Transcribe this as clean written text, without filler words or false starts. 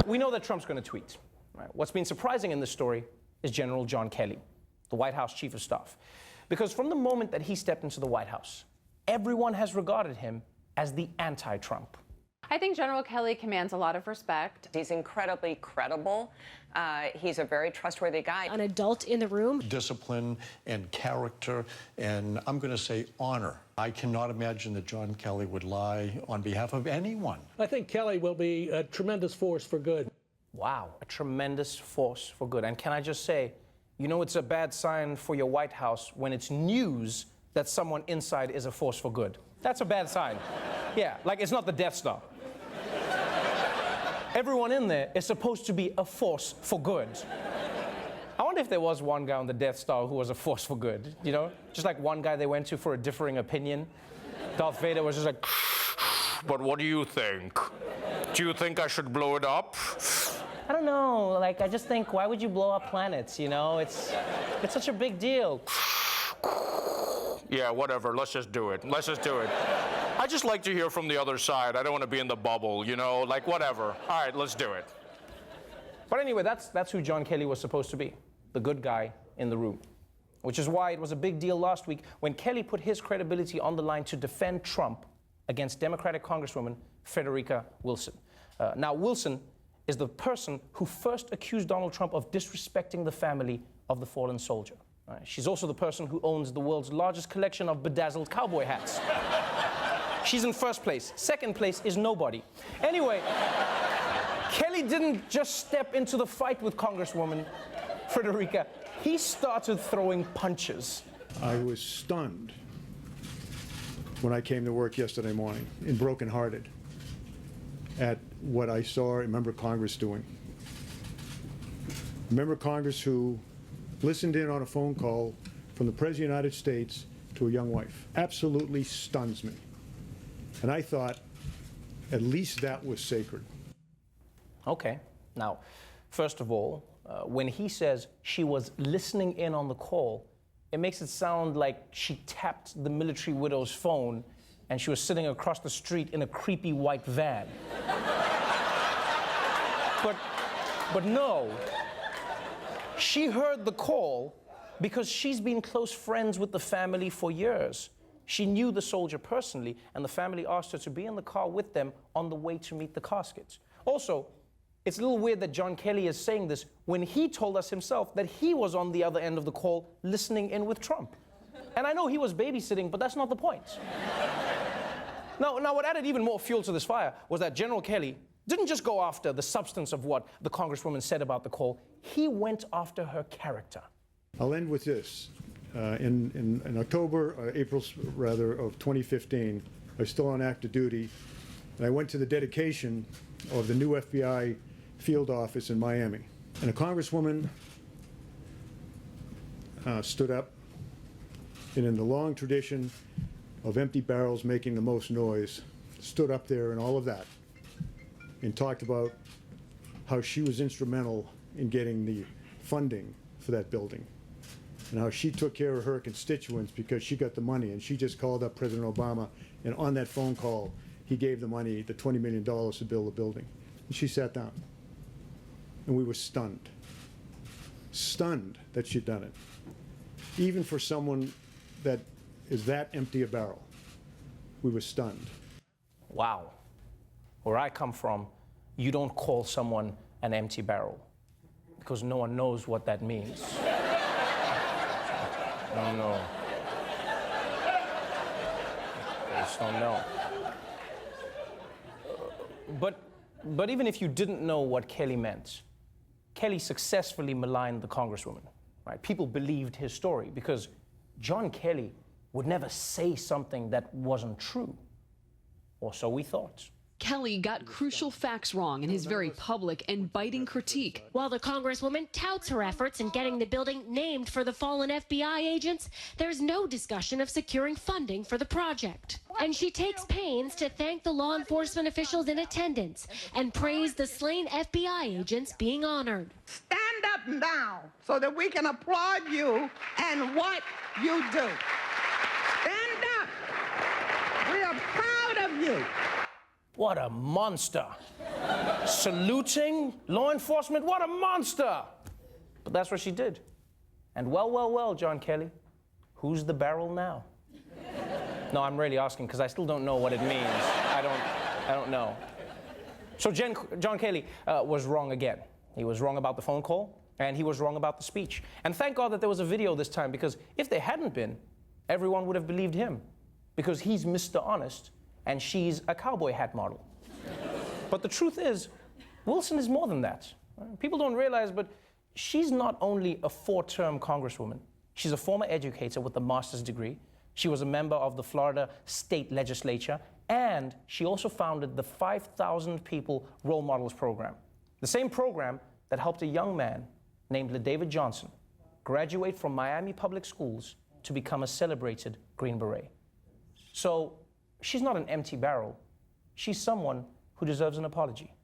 We know that Trump's going to tweet. Right? What's been surprising in this story is General John Kelly, the White House Chief of Staff. Because from the moment that he stepped into the White House, everyone has regarded him as the anti-Trump. I think General Kelly commands a lot of respect. He's incredibly credible. He's a very trustworthy guy. An adult in the room. Discipline and character, and I'm going to say honor. I cannot imagine that John Kelly would lie on behalf of anyone. I think Kelly will be a tremendous force for good. Wow, a tremendous force for good. And can I just say, you know it's a bad sign for your White House when it's news that someone inside is a force for good. That's a bad sign. Yeah, like it's not the Death Star. Everyone in there is supposed to be a force for good. I wonder if there was one guy on the Death Star who was a force for good, you know? Just like one guy they went to for a differing opinion. Darth Vader was just like, but what do you think? Do you think I should blow it up? I don't know, like I just think, why would you blow up planets, you know? It's such a big deal. Yeah, whatever, let's just do it. Let's just do it. I just like to hear from the other side. I don't want to be in the bubble, you know, like whatever. All right, let's do it. But anyway, that's who John Kelly was supposed to be, the good guy in the room. Which is why it was a big deal last week when Kelly put his credibility on the line to defend Trump against Democratic Congresswoman Frederica Wilson. Now, Wilson is the person who first accused Donald Trump of disrespecting the family of the fallen soldier. She's also the person who owns the world's largest collection of bedazzled cowboy hats. She's in first place. Second place is nobody. Anyway, Kelly didn't just step into the fight with Congresswoman Frederica. He started throwing punches. I was stunned when I came to work yesterday morning and brokenhearted at what I saw a member of Congress doing. A member of Congress who listened in on a phone call from the President of the United States to a young wife. Absolutely stuns me. And I thought, at least that was sacred. Okay. Now, first of all, when he says she was listening in on the call, it makes it sound like she tapped the military widow's phone and she was sitting across the street in a creepy white van. But no. She heard the call because she's been close friends with the family for years. She knew the soldier personally, and the family asked her to be in the car with them on the way to meet the caskets. Also, it's a little weird that John Kelly is saying this when he told us himself that he was on the other end of the call listening in with Trump. And I know he was babysitting, but that's not the point. Now, what added even more fuel to this fire was that General Kelly didn't just go after the substance of what the Congresswoman said about the call, he went after her character. I'll end with this. In October, April rather, of 2015, I was still on active duty, and I went to the dedication of the new FBI field office in Miami. And a Congresswoman stood up, and in the long tradition of empty barrels making the most noise, stood up there and all of that, and talked about how she was instrumental in getting the funding for that building, and how she took care of her constituents because she got the money, and she just called up President Obama, and on that phone call, he gave the money, the $20 million to build the building. And she sat down, and we were stunned. Stunned that she'd done it. Even for someone that is that empty a barrel, we were stunned. Wow. Where I come from, you don't call someone an empty barrel because no one knows what that means. I don't know. I just don't know. But even if you didn't know what Kelly meant, Kelly successfully maligned the Congresswoman, right? People believed his story because John Kelly would never say something that wasn't true, or so we thought. Kelly got crucial facts wrong in his very public and biting critique. While the Congresswoman touts her efforts in getting the building named for the fallen FBI agents, there's no discussion of securing funding for the project. And she takes pains to thank the law enforcement officials in attendance and praise the slain FBI agents being honored. Stand up now so that we can applaud you and what you do. Stand up. We are proud of you. What a monster. Saluting law enforcement, what a monster. But that's what she did. And well, John Kelly, who's the barrel now? No, I'm really asking because I still don't know what it means. I don't know. So John Kelly was wrong again. He was wrong about the phone call, and he was wrong about the speech. And thank God that there was a video this time, because if there hadn't been, everyone would have believed him, because he's Mr. Honest, and she's a cowboy hat model. But the truth is, Wilson is more than that. People don't realize, but she's not only a 4-term congresswoman, she's a former educator with a master's degree. She was a member of the Florida state legislature, and she also founded the 5,000 People Role Models program. The same program that helped a young man named LaDavid Johnson graduate from Miami Public Schools to become a celebrated Green Beret. So she's not an empty barrel. She's someone who deserves an apology.